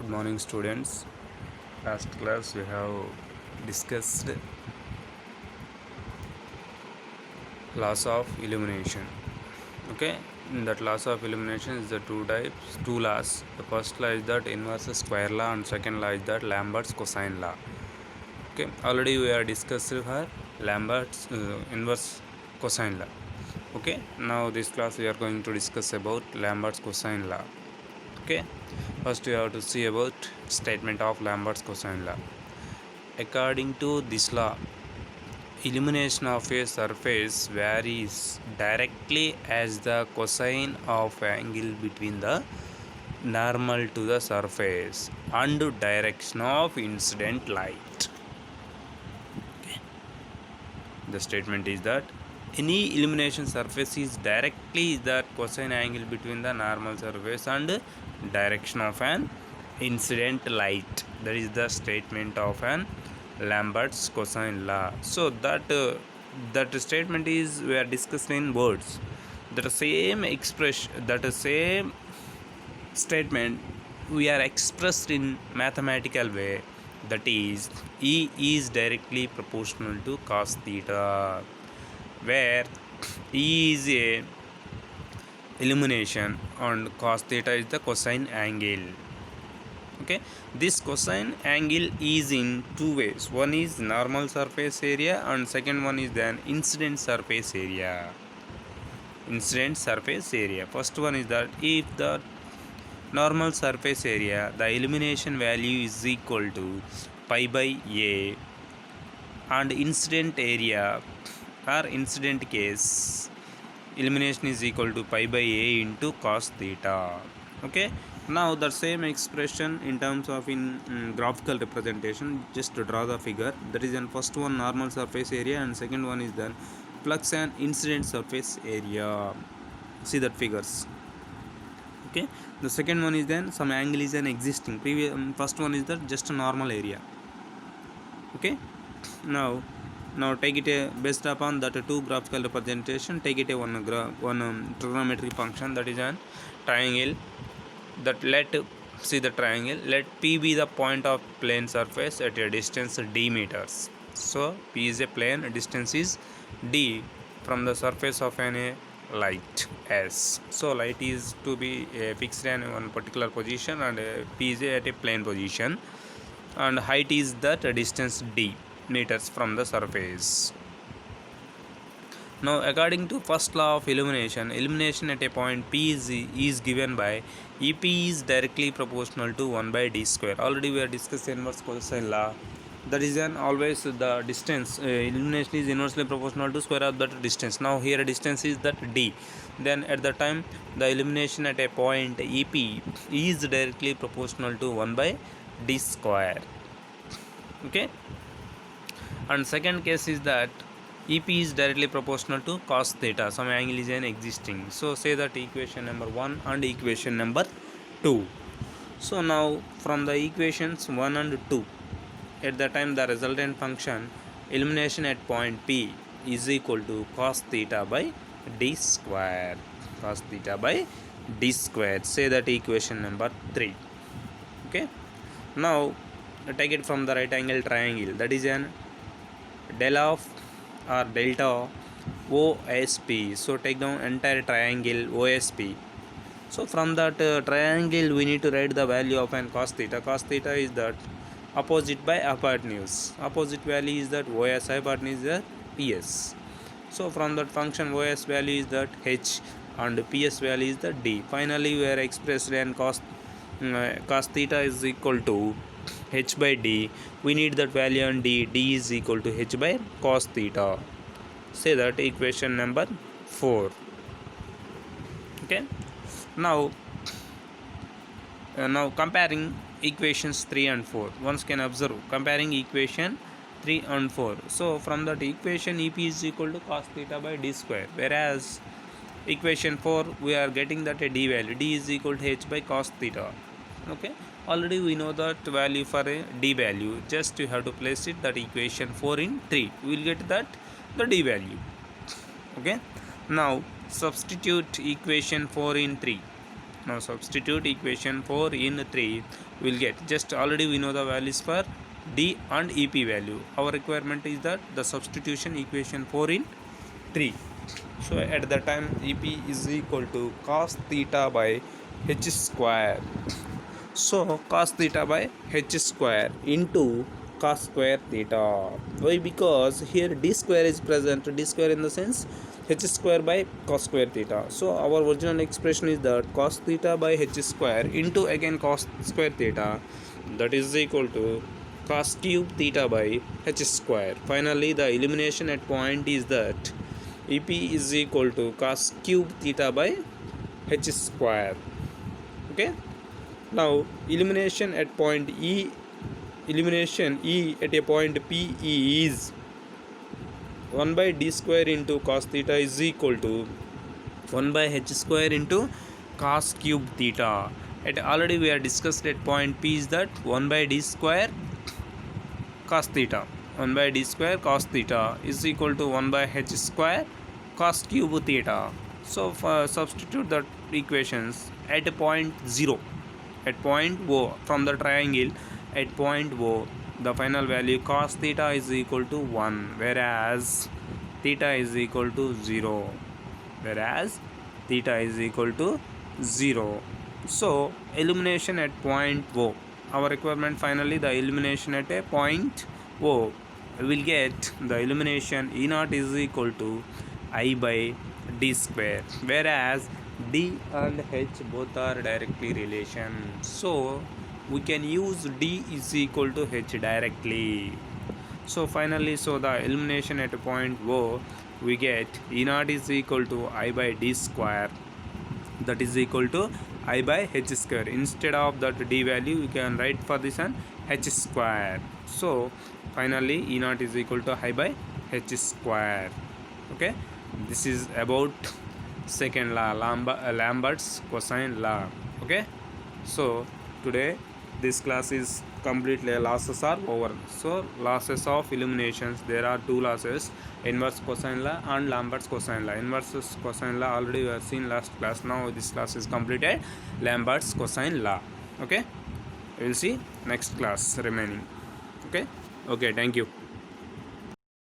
Good morning, students. Last class we have discussed laws of illumination. Okay, in that laws of illumination is the two types, two laws. The first law is that inverse square law, and second law is that Lambert's cosine law. Okay, already we are discussed her Lambert's inverse cosine law. Okay, now this class we are going to discuss about Lambert's cosine law. Okay, first we have to see about statement of Lambert's cosine law. According to this law, illumination of a surface varies directly as the cosine of angle between the normal to the surface and direction of incident light. Okay. The statement is that any illumination surface is directly the cosine angle between the normal surface and direction of an incident light. That is the statement of an Lambert's cosine law. So that statement is we are discussing in words. That same expression, that same statement we are expressed in mathematical way. That is, E is directly proportional to cos theta, where E is a illumination and cos theta is the cosine angle. Okay, this cosine angle is in two ways. One is normal surface area and second one is then incident surface area. Incident surface area. First one is that if the normal surface area, the illumination value is equal to pi by a, and incident area or incident case, illumination is equal to pi by a into cos theta. Okay, now the same expression in terms of in graphical representation, just to draw the figure. That is, in first one normal surface area and second one is then flux and incident surface area. See that figures. Okay, the second one is then some angle is an existing. First one is the just a normal area. Okay, now take it based upon that two graphical representation. Take it a one trigonometric function, that is an triangle. That let see the triangle. Let P be the point of plane surface at a distance d meters. So P is a plane, distance is d from the surface of an light S. So light is to be fixed in one particular position and P is at a plane position, and height is that distance d meters from the surface. Now, according to first law of illumination, illumination at a point P is given by EP is directly proportional to 1 by d square. Already we are discussing inverse cosine law. That is an always the distance. Illumination is inversely proportional to square of that distance. Now here distance is that d. Then at the time the illumination at a point EP is directly proportional to 1 by d square. Okay. And second case is that EP is directly proportional to cos theta. Some angle is an existing. So say that equation number 1 and equation number 2. So now from the equations 1 and 2, at the time the resultant function illumination at point P is equal to cos theta by d square. Cos theta by d square. Say that equation number 3. Okay. Now take it from the right angle triangle. That is an del of or delta OSP. So take down entire triangle OSP. So from that triangle we need to write the value of an cos theta. Cos theta is that opposite by hypotenuse. Opposite value is that OS, hypotenuse is that PS. So from that function OS value is that H and PS value is that D. Finally we are expressed in cos theta is equal to H by D. We need that value on D. D is equal to H by cos theta. Say that equation number 4. Okay. Now comparing equations 3 and 4. Once can observe comparing equation 3 and 4. So from that equation EP is equal to cos theta by d square. Whereas equation 4 we are getting that a d value. D is equal to H by cos theta. Okay. Already we know that value for a d value. Just you have to place it that equation 4 in 3. We will get that the d value. Okay. Now substitute equation 4 in 3. Now substitute equation 4 in 3. We'll get, just already we know the values for D and EP value. Our requirement is that the substitution equation 4 in 3. So at the time EP is equal to cos theta by h square. So cos theta by h square into cos square theta. Why? Because here d square is present. D square in the sense h square by cos square theta. So our original expression is that cos theta by h square into again cos square theta, that is equal to cos cube theta by h square. Finally the elimination at point is that EP is equal to cos cube theta by h square. Okay. Now elimination at point E, elimination E at a point P is 1 by d square into cos theta is equal to 1 by h square into cos cube theta. At already we are discussed at point P is that 1 by d square cos theta. 1 by d square cos theta is equal to 1 by h square cos cube theta. So substitute the equations at a point 0. At point O from the triangle, at point O the final value cos theta is equal to 1, whereas theta is equal to 0, whereas theta is equal to 0. So elimination at point O, our requirement finally the elimination at a point O, we will get the elimination E naught is equal to I by d square, whereas D and H both are directly relation, so we can use D is equal to H directly. So finally, so the elimination at a point O, we get E naught is equal to I by d square, that is equal to I by h square. Instead of that d value, we can write for this one h square. So finally E naught is equal to I by h square. Okay, this is about second law, Lambert's cosine law. Okay, so today this class is completely, losses are over. So losses of eliminations, there are two losses, inverse cosine law and Lambert's cosine law. Inverse cosine law already we have seen last class. Now this class is completed, Lambert's cosine law. Okay, we will see next class remaining. Okay, thank you.